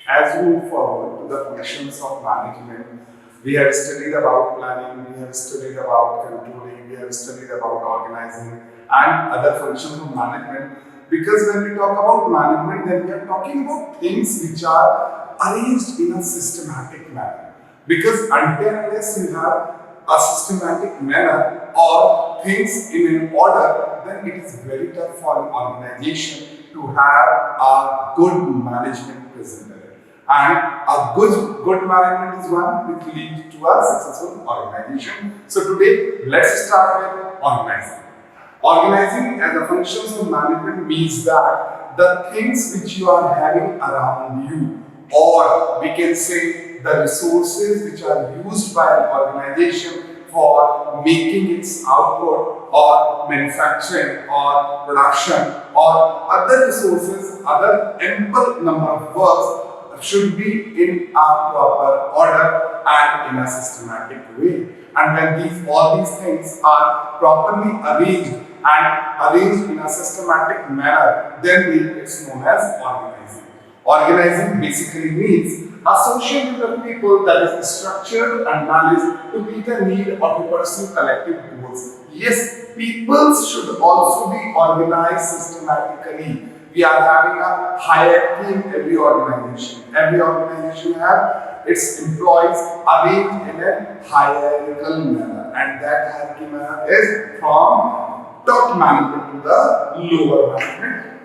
As we move forward to the functions of management, we have studied about planning, we have studied about controlling, we have studied about organizing and other functions of management. Because when we talk about management, then we are talking about things which are arranged in a systematic manner. Because until unless you have a systematic manner or things in an order, then it is very tough for an organization to have a good management present in it. And a good management is one which leads to a successful organization. So today, let's start with organizing. Organizing as a function of management means that the things which you are having around you, or we can say the resources which are used by an organization for making its output or manufacturing or production or other resources, other ample number of works should be in a proper order and in a systematic way. And when all these things are properly arranged and arranged in a systematic manner, then it's known as organizing. Organizing basically means associating with people that is structured and managed to meet the need or to pursue collective goals. Yes, people should also be organized systematically. We are having a hierarchy in every organization. Every organization has its employees arranged in a hierarchical manner, and that hierarchy manner is from top management to the lower management.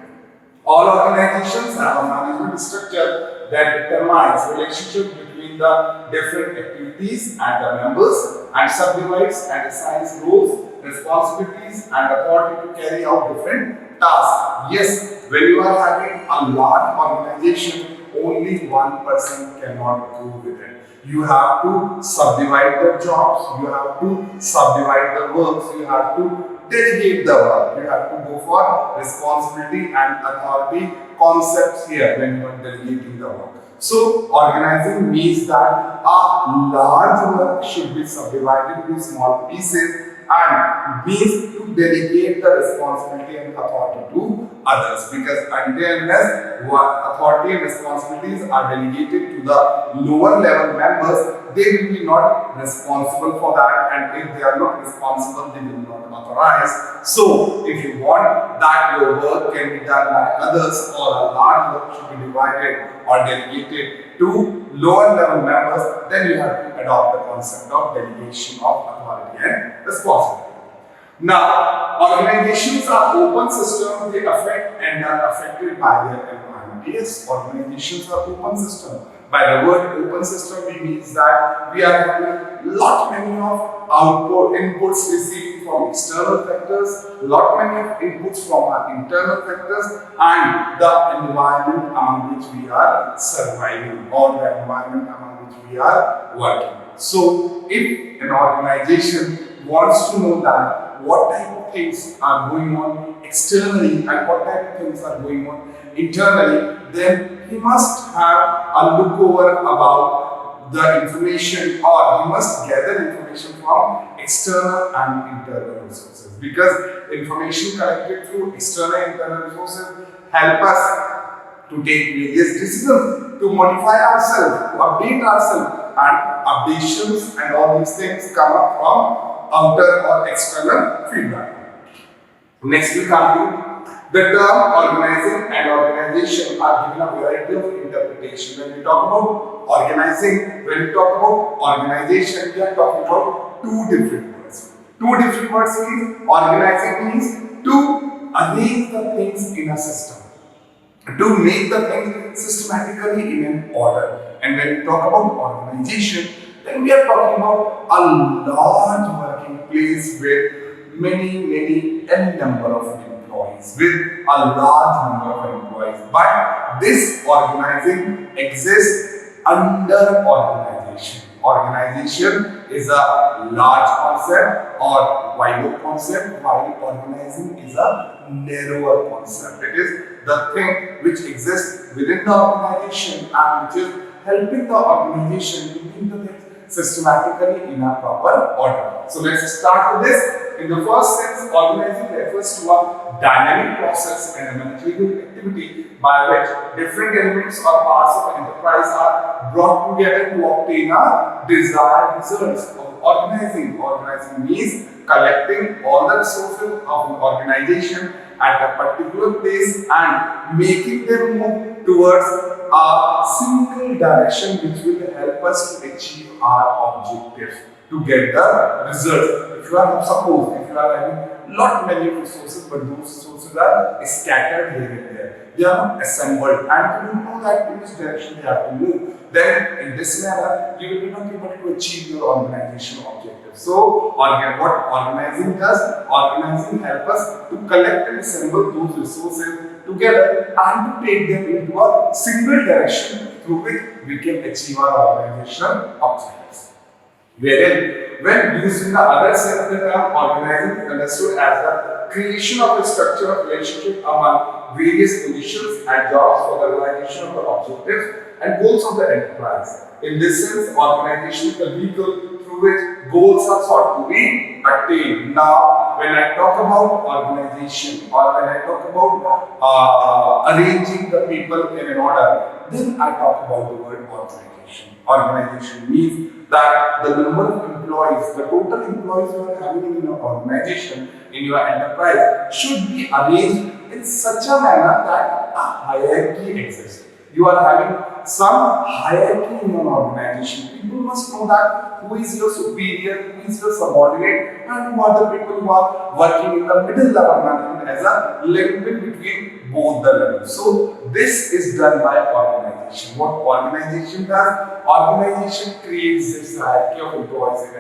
All organizations have a management structure that determines relationship between the different activities and the members and subdivides and assigns roles, responsibilities and authority to carry out different tasks. Yes, when you are having a large organization, only one person cannot go with it. You have to subdivide the jobs, you have to subdivide the works, you have to delegate the work. You have to go for responsibility and authority concepts here when you are delegating the work. So, organizing means that a large work should be subdivided into small pieces and means to delegate the responsibility and authority to others, because until unless authority and responsibilities are delegated to the lower level members, they will be not responsible for that, and if they are not responsible, they will not authorize. So, if you want that your work can be done by others or a large work should be divided or delegated to lower level members, then you have to adopt the concept of delegation of authority and responsibility. Now, organizations are open systems, they affect and are affected by their environment. Yes, organizations are open systems. By the word open system, it means that we are having lot many of output inputs received from external factors, lot many of inputs from our internal factors, and the environment among which we are surviving or the environment among which we are working. So, if an organization wants to know that what type of things are going on externally and what type of things are going on internally, then he must have a look over about the information, or he must gather information from external and internal resources, because information collected through external and internal resources help us to take various decisions, to modify ourselves, to update ourselves, and updations and all these things come up from outer or external feedback. Next we come to the term organizing and organization are given a variety of interpretation. When we talk about organizing, when we talk about organization, we are talking about two different words. Two different words means organizing means to arrange the things in a system, to make the things systematically in an order. And when we talk about organization, then we are talking about a large working place with many n number of employees, with a large number of employees. But this organizing exists under organization. Organization is a large concept or wider concept, while organizing is a narrower concept. It is the thing which exists within the organization and which is helping the organization to make the things systematically in a proper order. So let's start with this. in the first sense, organizing refers to a dynamic process and a managerial activity by which different elements or parts of an enterprise are brought together to obtain a desired results. Organizing means collecting all the resources of an organization at a particular place and making them move towards a single direction which will help us to achieve our objectives, to get the results. If you are having many resources, but those resources are scattered here and there, they are not assembled, and you know that in which direction they have to move, then in this manner you will be not able to achieve your organizational objectives. So what organizing does, organizing helps us to collect and assemble those resources together and to take them into a single direction through which we can achieve our organizational objectives. Wherein, when used in the other sense, the term organizing is understood as the creation of a structure of relationship among various positions and jobs for the realization of the objectives and goals of the enterprise. In this sense, organization is the vehicle through which goals are sought to be attained. Now, when I talk about organization or when I talk about arranging the people in an order, then I talk about the word organization. Organization means that the number of employees, the total employees you are having in your organization, in your enterprise, should be arranged in such a manner that a hierarchy exists. You are having some hierarchy in your organization. People must know that who is your superior, who is your subordinate, and who are the people who are working in the middle level management as a link between both the levels. So this is done by organization. What organization does? Organization creates this hierarchy of employees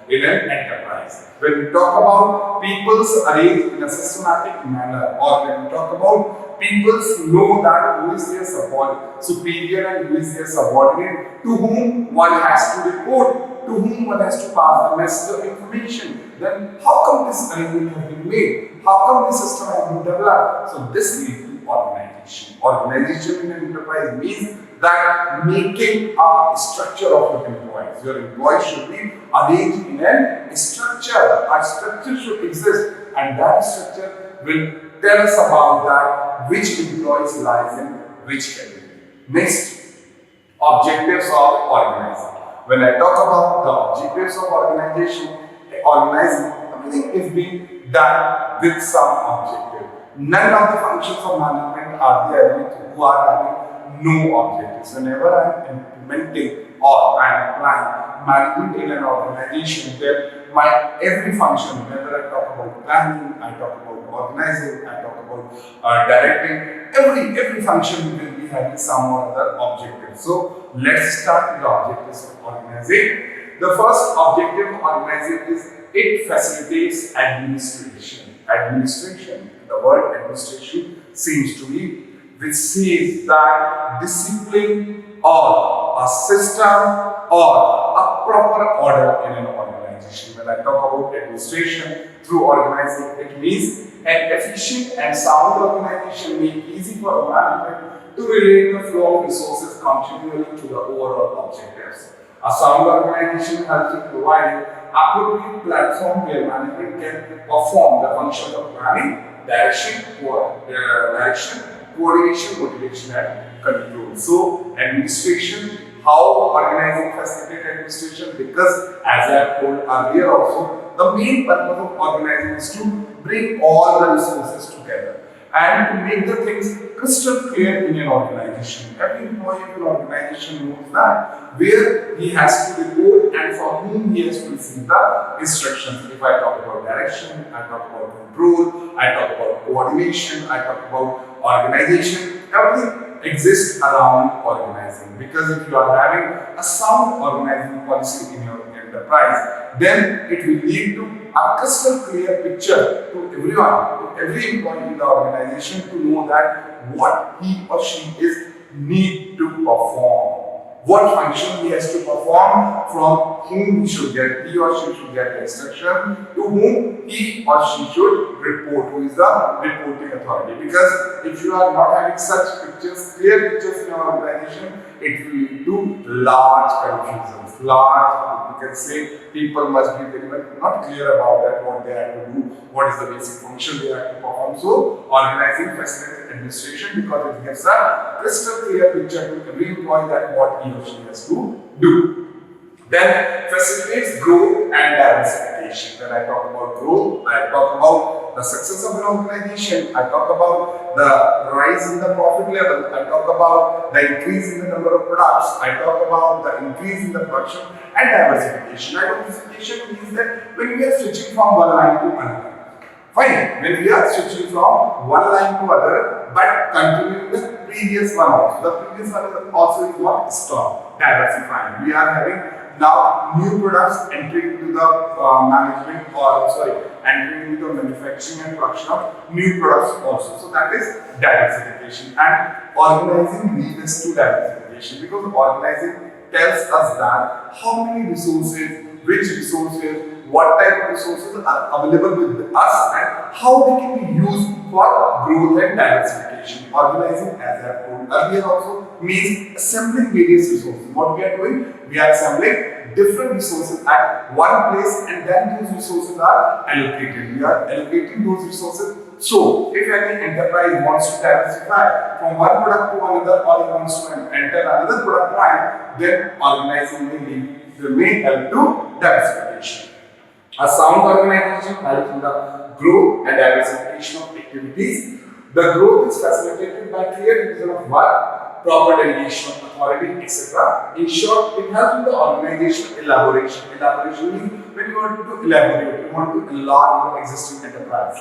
in an enterprise. When we talk about people's arranged in a systematic manner, or when we talk about people's know that who is their superior and who is their subordinate, to whom one has to report, to whom one has to pass the message of information, then how come this arrangement has been made? How come this system has been developed? So this leads to organization. Organization in an enterprise means that making a structure of your employees. Your employees should be arranged in a structure. A structure should exist, and that structure will tell us about that which employees lies in which category. Next, objectives of organizing. When I talk about the objectives of organizing, everything is being done with some objective. None of the functions of management are there who are having no objectives. Whenever I am implementing or I am applying management in an organization, then my every function, whether I talk about planning, I talk about organizing, I talk about directing, every function will be having some or other objective. So let's start with the objectives of organizing. The first objective of organizing is it facilitates administration. The word administration seems to be which says that discipline or a system or a proper order in an organization. When I talk about administration through organizing, it means an efficient and sound organization make easy for management to relate the flow of resources continually to the overall objectives. A sound organization helps in providing appropriate platform where management can perform the functions of planning, direction, coordination, motivation, and control. So, administration, how organizing facilitate administration? Because, as I have told earlier also, the main purpose of organizing is to bring all the resources together and to make the things crystal clear in an organization. Every employee in an organization knows that where he has to report and for whom he has to receive the instructions. If I talk about direction, I talk about control, I talk about coordination, I talk about organization, everything exists around organizing. Because if you are having a sound organizing policy in your enterprise, then it will lead to a crystal clear picture to everyone, to every employee in the organization to know that what he or she is need to perform. What function he has to perform, from whom he or she should get the instruction, to whom he or she should report, who is the reporting authority. Because if you are not having such pictures, clear pictures in your organization, it will lead to large confusions. Large, you can say, people must be very much not clear about that, what they have to do, what is the basic function they have to perform. So, organizing facilitates administration because it gives a crystal clear picture to every employee that what he or she has to do. Then facilitates growth and diversification. When I talk about growth, I talk about the success of an organization. I talk about the rise in the profit level. I talk about the increase in the number of products. I talk about the increase in the production and diversification. Diversification means that when we are switching from one line to another. Fine, when we are switching from one line to other, but continuing the previous one also. The previous one also is what? Stop. Diversifying. We are having now new products entering into the management entering into the manufacturing and production of new products also. So that is diversification, and organizing leads to diversification because organizing tells us that how many resources, which resources, what type of resources are available with us and how they can be used for growth and diversification. Organizing, as I have told earlier also, means assembling various resources. What we are doing? We are assembling different resources at one place and then those resources are allocated. We are allocating those resources. So, if any enterprise wants to diversify from one product to another or he wants to enter another product line, then organizing may help to diversification. A sound organization helps in the growth and diversification of activities. The growth is facilitated by clear division of work, proper delegation of authority, etc. In short, it helps in the organizational elaboration. Elaboration means when you want to elaborate, you want to enlarge your existing enterprise.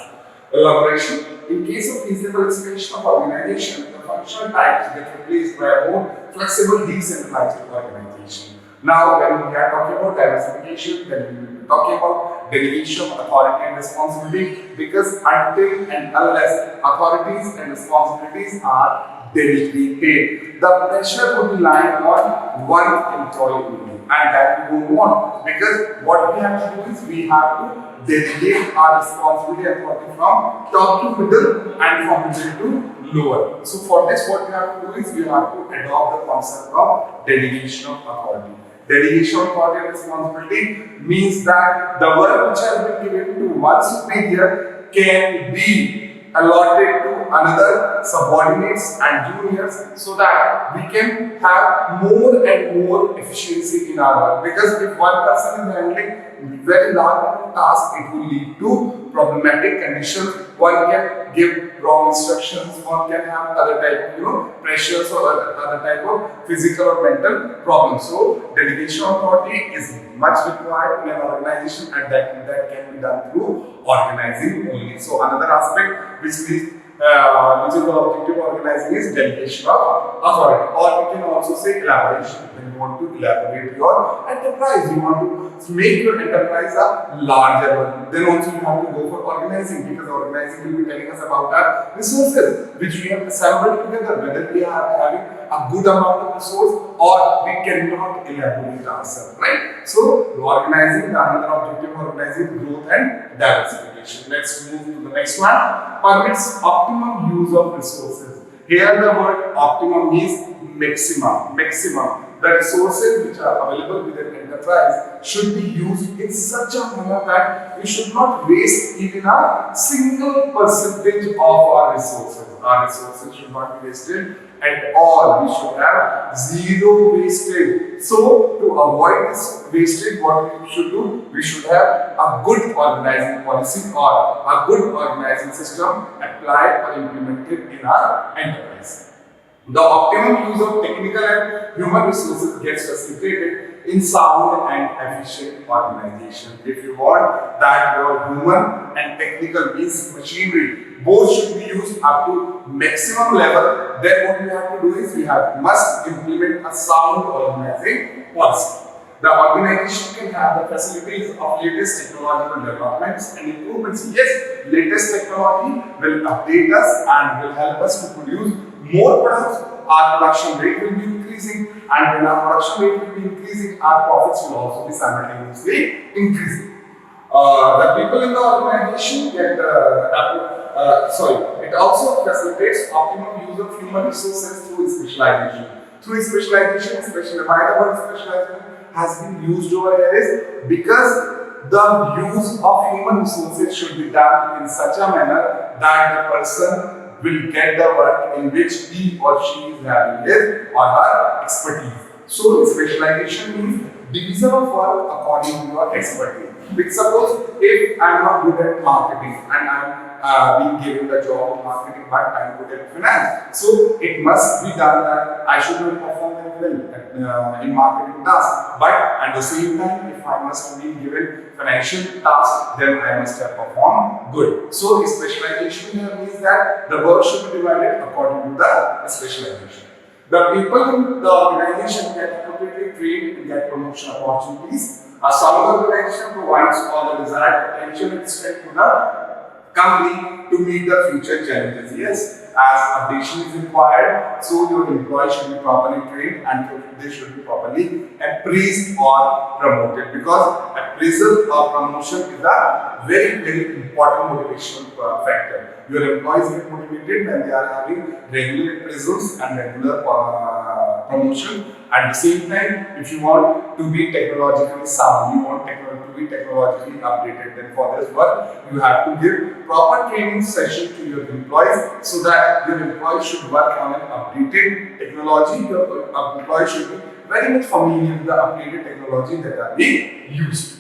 Elaboration. In case of feasible expansion of organization, the functional types get replaced by a more flexible, decentralized organization. Now, when we are talking about diversification, then we will be talking about delegation of authority and responsibility, because until and unless authorities and responsibilities are delegated, the pressure would be lying on one employee only, and that we don't want, because what we have to do is we have to delegate our responsibility and authority from top to middle and from middle to lower. So for this, what we have to do is we have to adopt the concept of delegation of authority. Delegation of authority and responsibility means that the work which has been given to one superior can be allotted to another subordinates and juniors, so that we can have more and more efficiency in our work. Because if one person is handling very large task, it will lead to problematic conditions. One can give wrong instructions, one can have other type of pressures or other type of physical or mental problems. So delegation of authority is much required in an organization, and that can be done through organizing only. So another aspect which is the objective of organizing is delegation of authority, or we can also say elaboration. When you want to elaborate your enterprise, you want to make your enterprise a larger one, then also you have to go for organizing, because organizing will be telling us about our resources which we have assembled together, whether we are having a good amount of resource or we cannot elaborate ourselves, right? So organizing, the another objective of organizing, growth and diversification. Let's move to the next one. Permits optimum use of resources. Here the word optimum means maximum. The resources which are available within enterprise should be used in such a manner that we should not waste even a single percentage of our resources. Our resources should not be wasted at all. We should have zero wastage. So to avoid this wastage, what we should do? We should have a good organizing policy or a good organizing system applied or implemented in our enterprise. The optimum use of technical and human resources gets facilitated in sound and efficient organization. If you want that your human and technical means machinery both should be used up to maximum level, then what we have to do is we must implement a sound organizing policy. The organization can have the facilities of latest technological developments and improvements. Yes, latest technology will update us and will help us to produce more products. Our production rate will be increasing, and when our production rate will be increasing, our profits will also be simultaneously increasing. The people in the organization get it also facilitates optimum use of human resources through specialization. Through specialization, especially why the word specialization has been used over here is because the use of human resources should be done in such a manner that the person will get the work in which he or she is having his or her expertise. So specialization means division of work according to your expertise. Which suppose if I am not good at marketing and I am being given the job of marketing, but I am good at finance, so it must be done that I should not perform very well in marketing tasks. But at the same time, if I must be given financial tasks, then I must have performed good. So specialization here means that the work should be divided according to the specialization. The people in the organization get appropriately trained and get promotion opportunities. A sound organization provides all the desired potential and strength to the company to meet the future challenges. Yes, as updation is required, so your employees should be properly trained and they should be properly appraised or promoted, because appraisal or promotion is a very important motivational factor. Your employees get motivated when they are having regular appraisals and regular promotion. At the same time, if you want to be technologically sound, you want to be technologically updated, then for this work, you have to give proper training session to your employees so that your employees should work on an updated technology. Your employees should be very much familiar with the updated technology that are being used.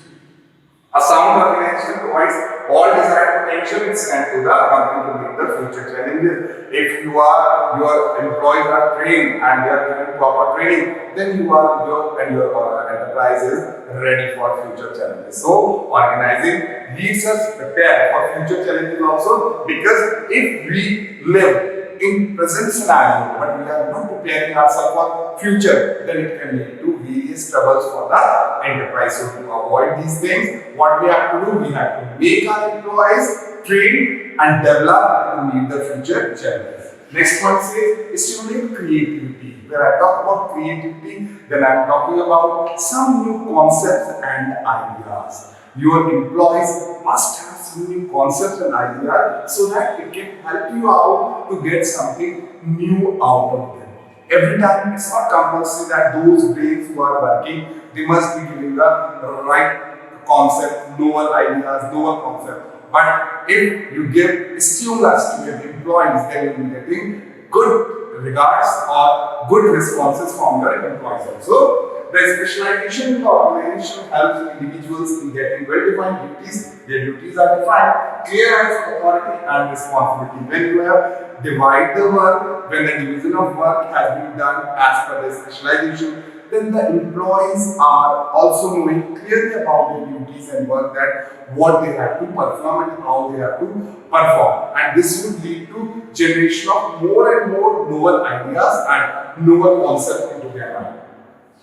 A sound organization provides all desired potential and strength to the company to meet the future challenges. If your employees are trained and they are given proper training, then your enterprise is ready for future challenges. So organizing leads us prepare for future challenges also, because if we live in present scenario but we are not preparing ourselves for future, then it can lead to various troubles for the enterprise. So to avoid these things, what we have to do, we have to make our employees train and develop to meet the future challenges. Next point says stimulate creativity. When I talk about creativity, then I am talking about some new concepts and ideas. Your employees must have some new concepts and ideas so that it can help you out to get something new out of them. Every time, it's not compulsory that those brains who are working, they must be giving the right concept, novel ideas, novel concept. But if you give stimulus to your employees, then you will be getting good regards or good responses from your employees also. The specialization in the organization helps individuals in getting well-defined duties. Their duties are defined, clear as authority and responsibility. When you have divided the work, when the division of work has been done as per the specialization, then the employees are also knowing clearly about their duties and work, that what they have to perform and how they have to perform. And this would lead to generation of more and more novel ideas and novel concepts into their mind.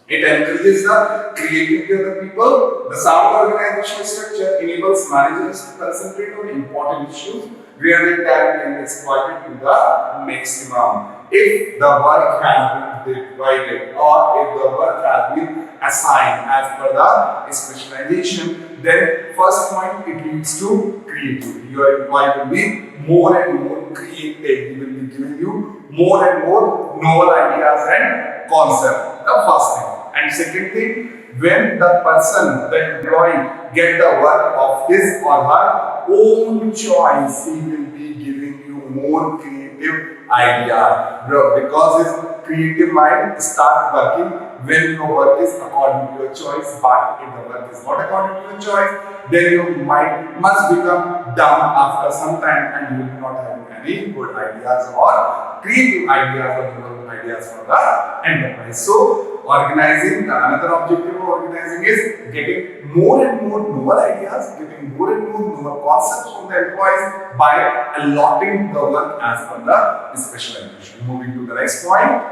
It encourages the creativity of the people. The sound organizational structure enables managers to concentrate on important issues where their talent can be exploited to the maximum. If the work has been divided or if the work has been assigned as per the specialization, then first point, it leads to creativity. Your employee will be more and more creative. He will be giving you more and more novel ideas and concepts. The first thing. And second thing, when the person, the employee, get the work of his or her own choice, he will be giving you more creative idea, because his creative mind start working when your work is according to your choice. But if the work is not according to your choice, then your mind must become dumb after some time and you will not have any good ideas or creative ideas or novel ideas for the enterprise. So organizing, another objective of organizing is getting more and more novel ideas, getting more and more novel concepts from the employees by allotting the work as per the specialization. Moving to the next point.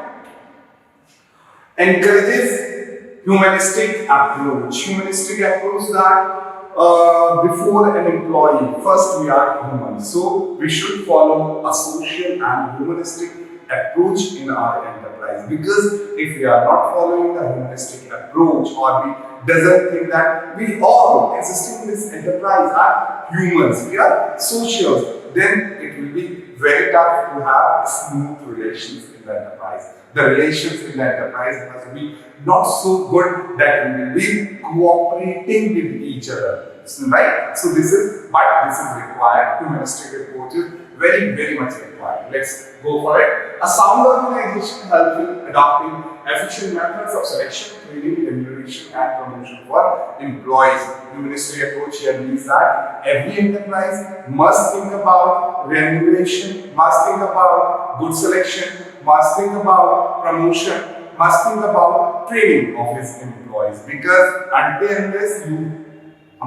Encourages humanistic approach. Humanistic approach that before an employee, first we are human. So we should follow a social and humanistic approach in our enterprise, because if we are not following the humanistic approach, or we doesn't think that we all existing in this enterprise are humans, we are socials, then it will be very tough to have smooth relations in the enterprise. The relations in the enterprise must be not so good that we will be cooperating with each other. Right? So this is required. Humanistic approach is very much required. Let's go for it. A sound organization helps in adopting efficient methods of selection, training, remuneration, and promotion for employees. Humanistic approach here means that every enterprise must think about remuneration, must think about good selection, must think about promotion, must think about training of his employees. Because unless you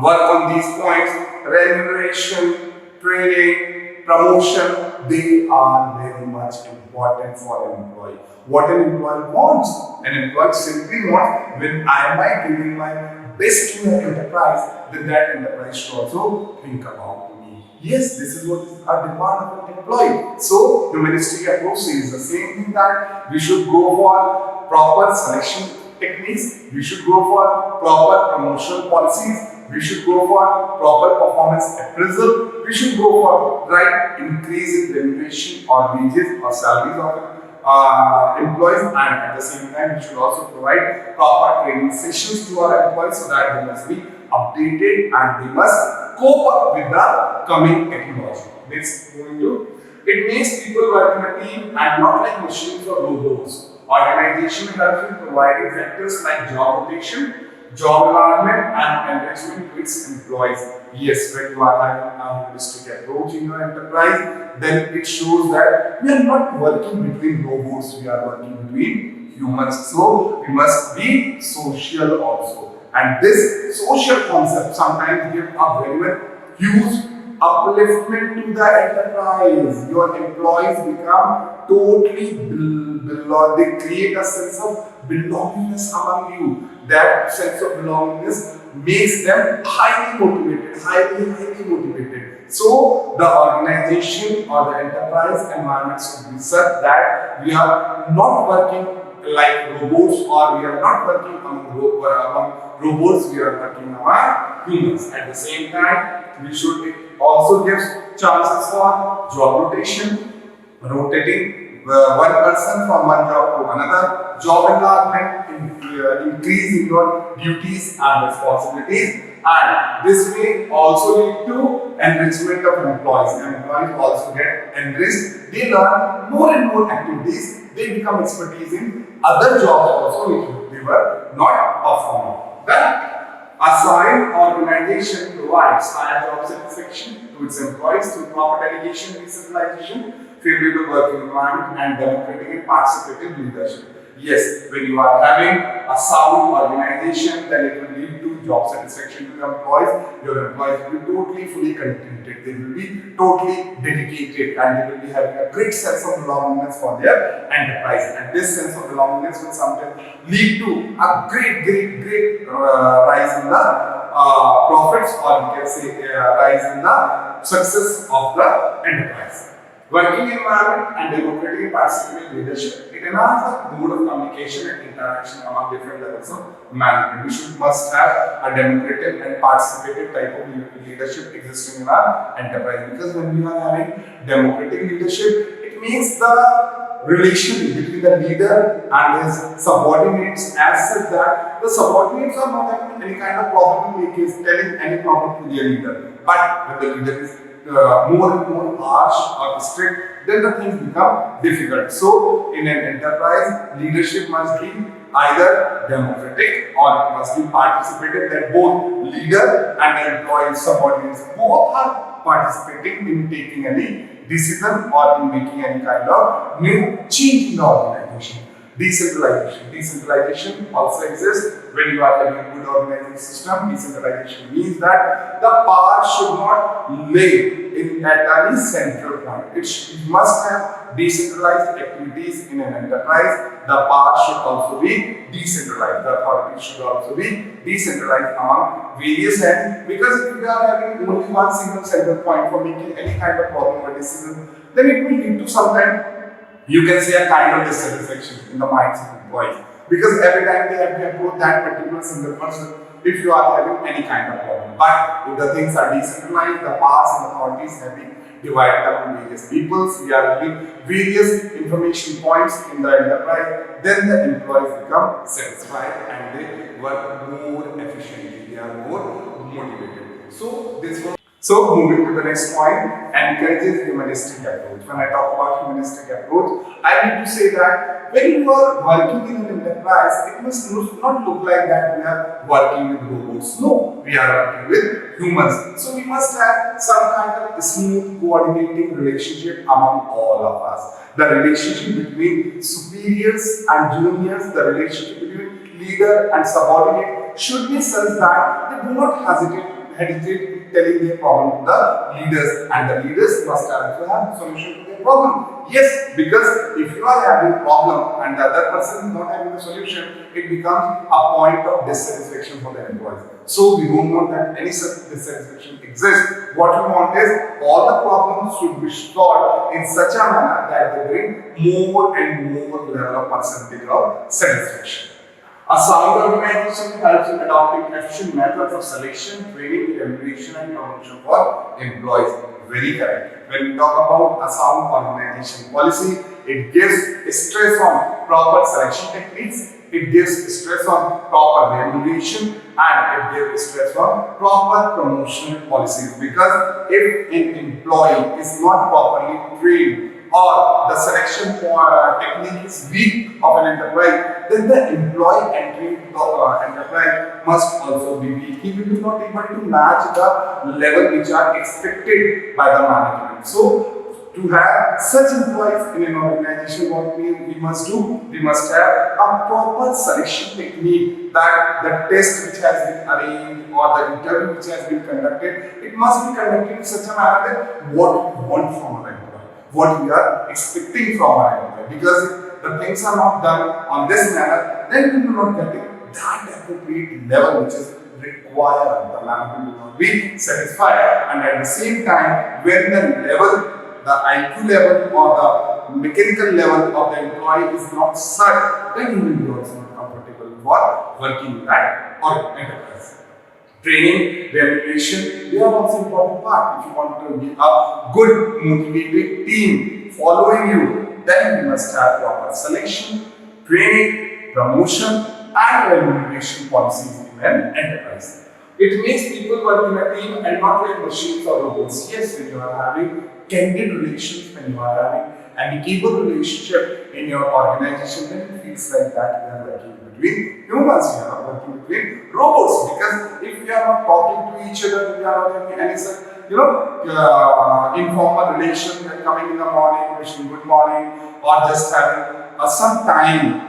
work on these points, remuneration, training, promotion, they are very much important for an employee. What an employee wants, an employee simply wants, when I am giving my best to an enterprise, then that enterprise should also think about me. Yes, this is what is a demand of an employee. So, humanistic approach is the same thing, that we should go for proper selection techniques, we should go for proper promotional policies, we should go for proper performance appraisal, we should go for right increase in remuneration or wages or salaries of employees, and at the same time we should also provide proper training sessions to our employees so that they must be updated and they must cope up with the coming technology. Next, moving to, it makes people work in a team and not like machines or robots. Organization helps in providing factors like job rotation, job environment, and enrichment to its employees. Yes, when you are having a holistic approach in your enterprise, then it shows that we are not working between robots, we are working between humans. So we must be social also. And this social concept sometimes gives a very huge upliftment to the enterprise. Your employees become totally they create a sense of belongingness among you. That sense of belongingness makes them highly motivated, highly motivated. So the organization or the enterprise environment should be such that we are not working like robots, or we are not working among robots, we are working among humans. At the same time, we should also give chances for job rotation, rotating one person from one job to another, job enlargement, increase in your duties and responsibilities, and this may also lead to enrichment of employees. Employees also get enriched, they learn more and more activities, they become expertise in other jobs also which they were not performing. Then, a sound organization provides higher job satisfaction to its employees through proper delegation, decentralization, favorable working environment, and democratic and participative leadership. Yes, when you are having a sound organization, then it will lead to job satisfaction to your employees. Your employees will be totally fully contented, they will be totally dedicated, and they will be having a great sense of belongingness for their enterprise. And this sense of belongingness will sometimes lead to a great rise in the profits, or we can say rise in the success of the enterprise. Working environment and democratic and participative leadership, it enhances the mode of communication and interaction among different levels of management. We must have a democratic and participative type of leadership existing in our enterprise, because when we are having democratic leadership, it means the relation between the leader and his subordinates as such that the subordinates are not having any kind of problem making, telling any problem to their leader. But when the leader is more and more harsh or strict, then the things become difficult. So, in an enterprise, leadership must be either democratic or it must be participative, that both leader and the employee subordinates both are participating in taking any decision or in making any kind of new change in the organization. Decentralization also exists when you are having a good organizing system. Decentralization means that the power should not lay at any central point. It must have decentralized activities in an enterprise. The power should also be decentralized. The authority should also be decentralized among various ends. Because if we are having only one single central point for making any kind of problem or decision, then it will lead to sometimes, you can say, a kind of dissatisfaction in the minds of employees. Because every time they have to approach that particular single person, if you are having any kind of problem. But if the things are decentralized, the powers and authorities have been divide them on various peoples, we are having various information points in the enterprise, then the employees become satisfied and they work more efficiently, they are more motivated. So moving to the next point, encourages humanistic approach. When I talk about humanistic approach, I need to say that when you are working in an enterprise, it must not look like that we are working with robots. No, we are working with humans. So we must have some kind of smooth coordinating relationship among all of us. The relationship between superiors and juniors, the relationship between leader and subordinate should be such that they do not hesitate in telling their problem to the leaders, and the leaders must also have a solution to their problem. Yes, because if you are having a problem and the other person is not having a solution, it becomes a point of dissatisfaction for the employees. So we don't want that any such dissatisfaction exists. What we want is all the problems should be solved in such a manner that they bring more and more level of percentage of satisfaction. A sound organization helps in adopting efficient methods of selection, training, evaluation, and promotion for employees. Very correct. When we talk about a sound organization policy, it gives stress on proper selection techniques, it gives stress on proper remuneration, and it gives stress on proper promotional policies. Because if an employee is not properly trained or the selection technique is weak of an enterprise, then the employee entering the enterprise must also be weak. He will be not able to match the level which are expected by the management. So, to have such employees in an organization, what we must do? We must have a proper selection technique, that the test which has been arranged or the interview which has been conducted, it must be conducted in such a manner that what we want from an employee, what we are expecting from our employee. Because if the things are not done on this manner, then we will not get that appropriate level which is required. The management will not be satisfied, and at the same time, when the level, the IQ level or the mechanical level of the employee is not such, then he will be also not comfortable for working in that enterprise. Training, remuneration, they are also important part. If you want to get a good motivated team following you, then you must have proper selection, training, promotion, and remuneration policies in an enterprise. It makes people work in a team and not like machines or robots. Yes, when you are having candid relations, when you are having an amicable relationship in your organization, then it feels like that we are working between humans, we are not working between robots. Because if we are not talking to each other, we are not having any such, informal relation, like coming in the morning, wishing good morning, or just having some time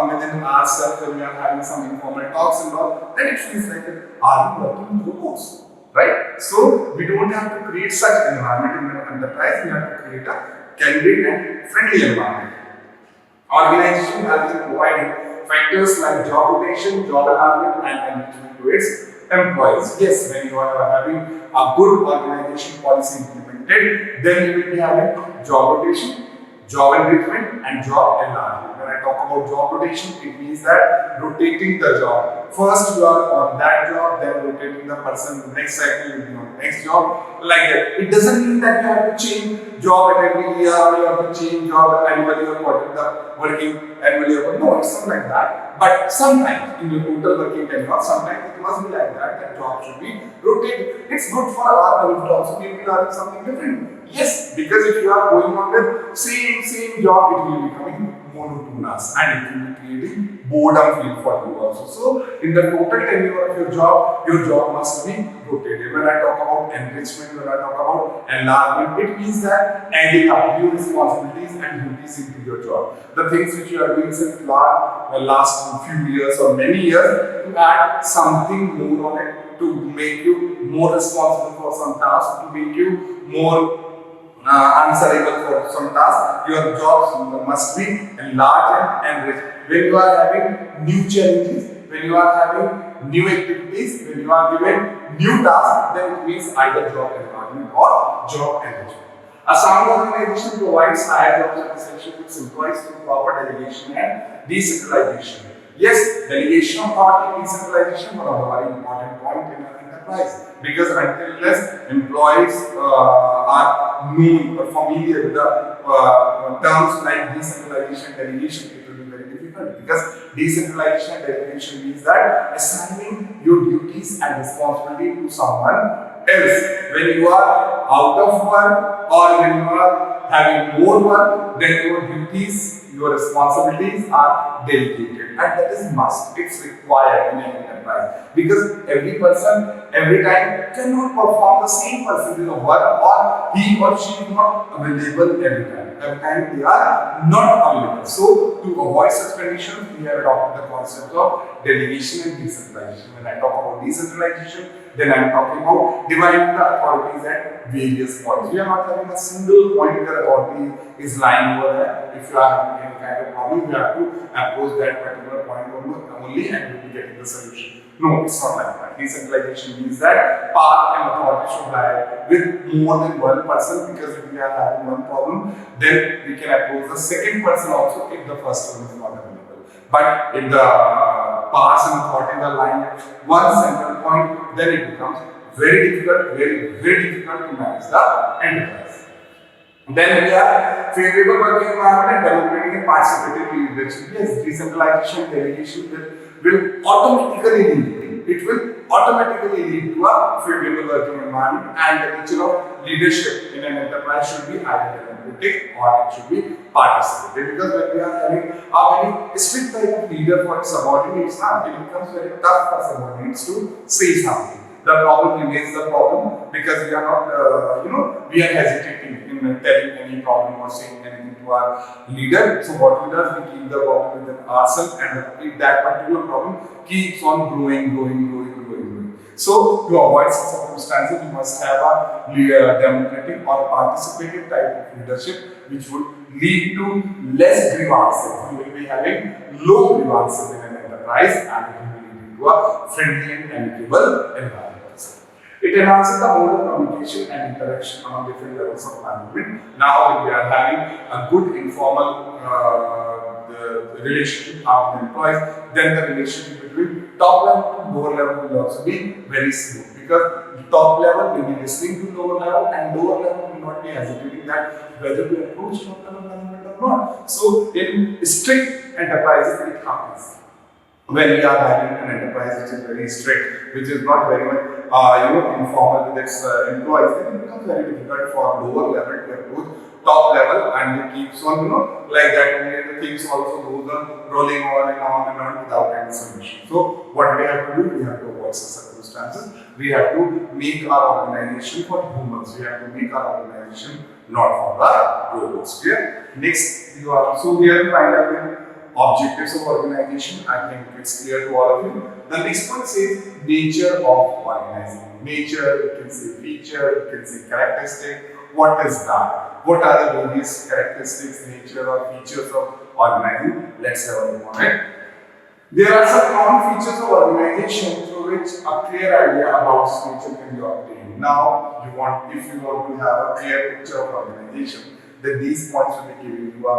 within ourselves when we are having some informal talks and all, then it feels like, are we working with robots? Right? So we don't have to create such environment in an enterprise, we have to create a candid and friendly environment. Organization has been providing factors like job rotation, job environment, and enrichment to its employees. Yes, when you are having a good organization policy implemented, then you will be having job rotation, job enrichment, and job enlargement. When I talk about job rotation, it means that rotating the job. First you are on that job, then rotating the person, next cycle you will be on the next job, like that. It doesn't mean that you have to change job at every year, or you have to change job annually or working annually. No, it's not like that. But sometimes in your total working tenure, sometimes it must be like that job should be rotated. It's good for our benefit also, maybe learning something different. Yes, because if you are going on with same job, it will be becoming monotonous and it will be creating boredom feel for you also. So in the total tenure of your job must be rotated. When I talk about enrichment, when I talk about enlargement, it means that adding up new responsibilities and duties into your job. The things which you are doing since last few years or many years, to add something more on it, to make you more responsible for some tasks, to make you more answerable for some tasks. Your jobs must be enlarged and enriched. When you are having new challenges, when you are having new activities, when you are given new tasks, then it means either job enlargement or job enrichment. A sound organization provides higher job satisfaction with employees through proper delegation and decentralization. Yes, delegation of authority, decentralization, one of the very important point in our enterprise. Because until less employees are known or familiar with the terms like decentralization, delegation, it will be very difficult. Because decentralization and delegation means that assigning your duties and responsibility to someone else. When you are out of work or when you are having more work, then your duties, your responsibilities are delegated, and that is must. It's required in an enterprise because every person, every time cannot perform the same percentage of work, or he or she is not available every time. Every time they are not available. So to avoid such conditions, we have adopted the concept of delegation and decentralization. When I talk about decentralization, then I am talking about dividing the authorities at various points. We are not having a single point where authority is lying over there. If you are having any kind of problem, you have to approach that particular point only and you will be getting the solution. No, it's not like that. Decentralization means that power and authority should lie with more than one person, because if we are having one problem, then we can approach the second person also if the first one is not available. But if the powers and authorities are lying at one central point, then it becomes very difficult, very difficult to manage the enterprise. Then we have favorable working environment and democratic and participatory leadership. Yes, decentralization, delegation will automatically lead to a favorable working environment, and the nature of leadership in an enterprise should be either democratic or it should be participative. Because when we are having a very strict type of leader for subordinates, it becomes very tough for subordinates to say something. The problem remains the problem because we are not, we are hesitating in telling any problem or saying anything to our leader. So what we do, we keep the problem within ourselves, and if that particular problem keeps on growing. So to avoid such circumstances, we must have a democratic or participative type of leadership, which would lead to less grievances. We will be having low grievances in an enterprise, and it will lead to a friendly and amicable environment. It enhances the mode of communication and interaction among different levels of management. Now, we are having a good informal relationship among employees, then the relationship between top level to lower level will also be very smooth, because top level will be listening to lower level, and lower level will not be hesitating that whether we approach top level management or not. So, in strict enterprises, it happens. When we are having an enterprise which is very strict, which is not very much informal with its employees, then it becomes very difficult for lower level to approach top level, and it keeps on like that, and the things also goes on rolling on and on without any solution. So what we have to do, we have to avoid such circumstances. We have to make our organization for humans. We have to make our organization not for the robots. Clear? Next, so we have to find out the objectives of organization. I think it's clear to all of you. The next one says nature of organizing. Nature, you can say feature, you can say characteristic. What is that? What are the various characteristics, nature or features of organizing? Let's have a look on it. There are some common features of organization through which a clear idea about its nature can be obtained. Now, if you want to have a clear picture of organization, then these points will be giving you a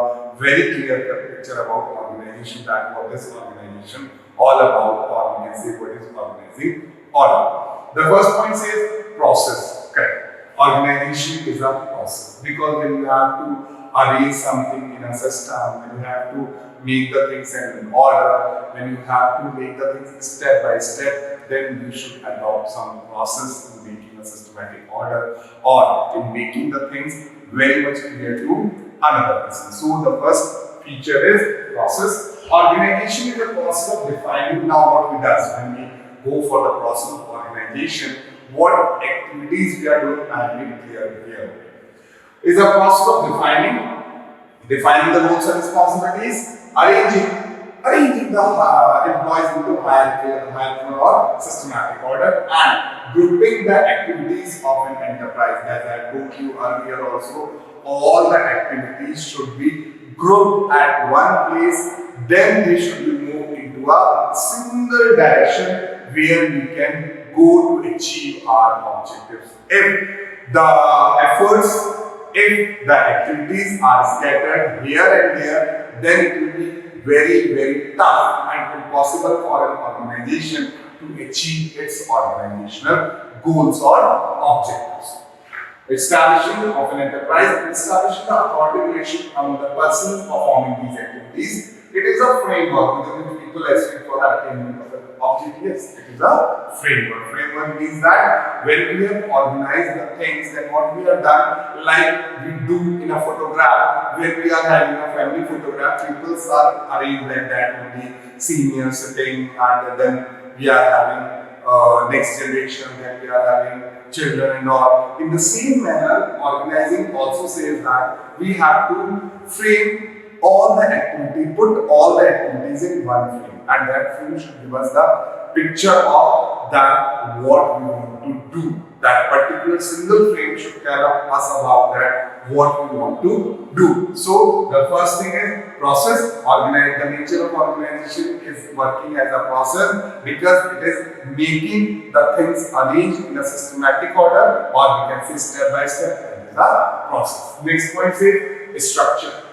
very clear picture about organization, that what is organization all about, or we can say what is organizing all about. The first point says process. Correct. Organization is a process, because when you have to arrange something in a system, when you have to make the things in order, when you have to make the things step by step, then you should adopt some process in making a systematic order, or in making the things very much clear to another person. So the first feature is process. Organization is a process of defining. Now what we does when we go for the process of organization, what activities we are doing, and we clear here. Is a process of defining the roles and responsibilities, arranging the employees into hierarchical or systematic order, and grouping the activities of an enterprise. As I told you earlier also, all the activities should be grouped at one place, then they should be moved into a single direction where we can go to achieve our objectives. If the activities are scattered here and there, then it will be very tough and impossible for an organization to achieve its organizational goals or objectives. Establishing of an enterprise, establishing the accountable relationship among the persons performing these activities. It is a framework within which people achieve for the attainment of an objective. Yes, it is a framework. Framework means that when we have organized the things, then what we have done, like we do in a photograph, when we are having a family photograph, people are arranged like that, only seniors sitting, and then we are having next generation, then we are having children and all. In the same manner, organizing also says that we have to frame all the activity, put all the activities in one frame, and that frame should give us the picture of that what we want to do. That particular single frame should tell us about that what we want to do. So the first thing is process. The nature of organization is working as a process because it is making the things arranged in a systematic order, or we can say step by step. That is a process. Next point is structure.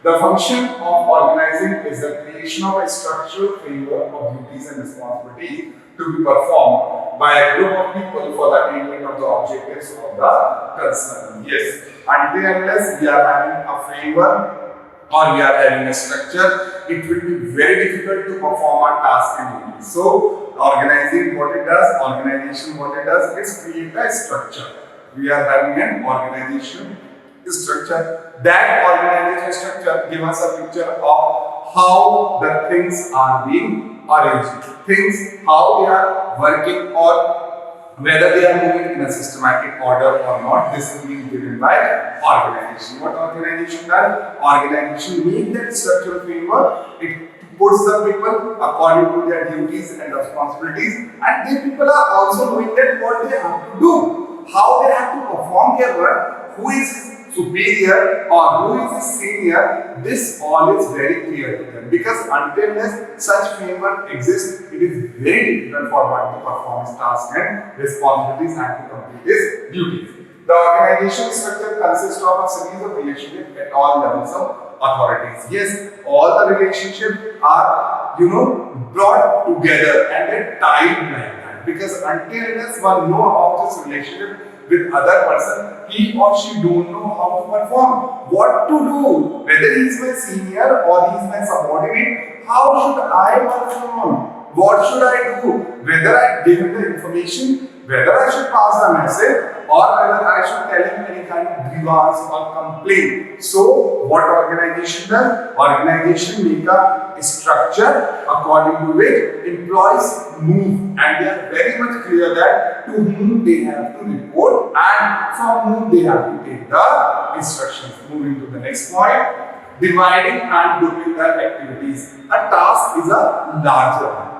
The function of organizing is the creation of a structural framework of duties and responsibilities to be performed by a group of people for the attainment of the objectives of the concern. Yes, until unless we are having a framework or we are having a structure, it will be very difficult to perform our task and duties. So, organizing what it does, organization what it does, is create a structure. We are having an organization structure. That organization structure gives us a picture of how the things are being arranged. Things, how they are working, or whether they are moving in a systematic order or not. This is being given by organization. What organization does? Organization needs that structural framework. It puts the people according to their duties and responsibilities, and the people are also knowing that what they have to do, how they have to perform their work, who is superior or who is senior. This all is very clear to them, because until such framework exists, it is very difficult for one to perform his tasks and responsibilities and to complete his duties. The organization structure consists of a series of relationships at all levels of authorities. Yes, all the relationships are, brought together and then tied like that, because until one know about this relationship with other person, he or she don't know how to perform, what to do, whether he is my senior or he is my subordinate, how should I perform, what should I do, whether I give him the information, whether I should pass the message, or whether I should tell him any kind of grievance or complaint. So, what organization does? Organization make a structure according to which employees move, and they are very much clear that to whom they have to report and from whom they have to take the instructions. Moving to the next point, dividing and grouping the activities. A task is a larger one.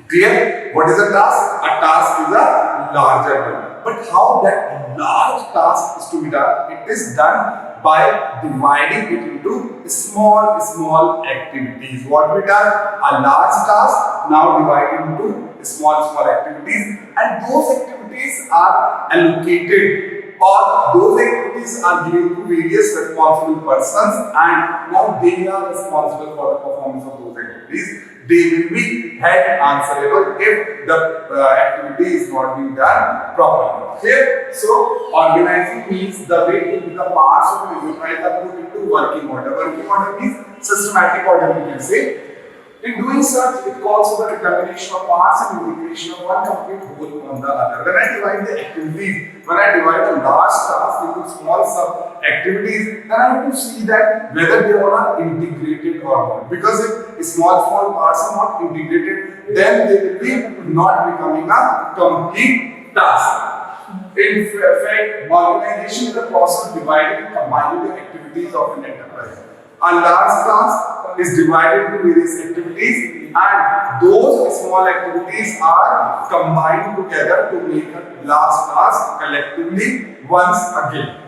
Clear? What is a task? A task is a larger one. But how that large task is to be done? It is done by dividing it into small activities. What we done? A large task now divided into small activities, and those activities are allocated, or those activities are given to various responsible persons, and now they are responsible for the performance of those activities. They will be held answerable if the activity is not being done properly. Okay? So, organizing means the way in the parts of the enterprise are put into working order. Working order means systematic order, we can say. In doing such, it calls for the determination of parts and integration of one complete whole on the other. When I divide the activities, when I divide a large task into small sub-activities, then I have to see that whether they all are integrated or not. Because if small parts are not integrated, then they will be not becoming a complete task. In fact, organization is the process of dividing and combining the activities of an enterprise. A large task is divided into various activities, and those small activities are combined together to make a large task collectively once again.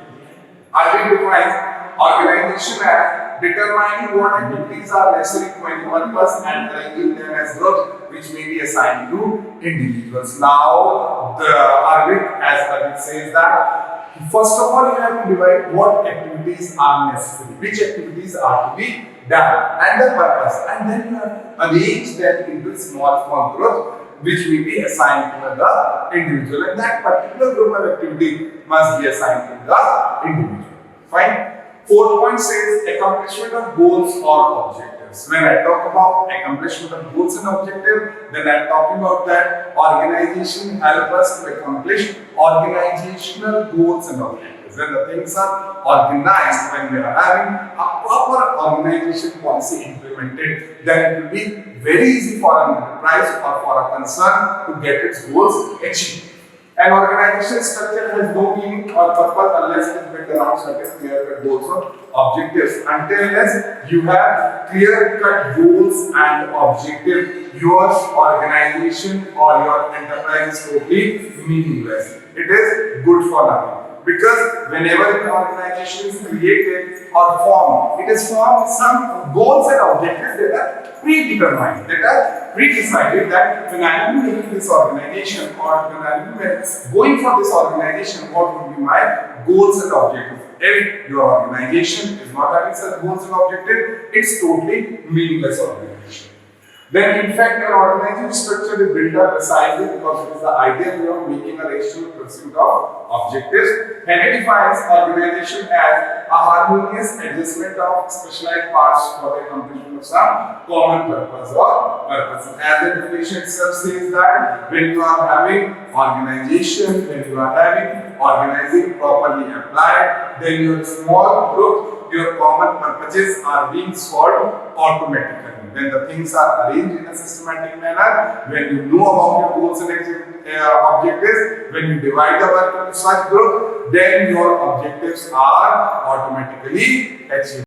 Identifying organization as determining what activities are necessary to any purpose and arranging them as groups which may be assigned to individuals. Now, as Arvind says that, first of all, you have to divide what activities are necessary, which activities are to be done, and the purpose, and then you have to arrange them into small groups which will be assigned to the individual, and that particular group of activity must be assigned to the individual. Fine. Fourth point says accomplishment of goals or objectives. When I talk about accomplishment of goals and objectives, then I'm talking about that organization help us to accomplish organizational goals and objectives. When the things are organized, when we are having a proper organization policy implemented, then it will be very easy for an enterprise or for a concern to get its goals achieved. An organizational structure has no meaning or purpose unless it is built around certain clear-cut goals or objectives. Until unless you have clear-cut goals and objectives, your organization or your enterprise is totally meaningless. It is good for nothing. Because whenever an organization is created or formed, it is formed with some goals and objectives that are predetermined, that are pre-decided, that when I am making this organization or when I am going for this organization, what would be my goals and objectives. If your organization is not having such goals and objectives, it's totally meaningless organization. Then, in fact, an organizational structure is built up precisely because it is the ideal way of making a rational pursuit of objectives, and it defines organization as a harmonious adjustment of specialized parts for the accomplishment of some common purpose or purpose. As the definition itself says that when you are having organization, when you are having organizing properly applied, then your small group, your common purposes are being solved automatically. When the things are arranged in a systematic manner, when you know about your goals and objectives, when you divide the work into such group, then your objectives are automatically achieved.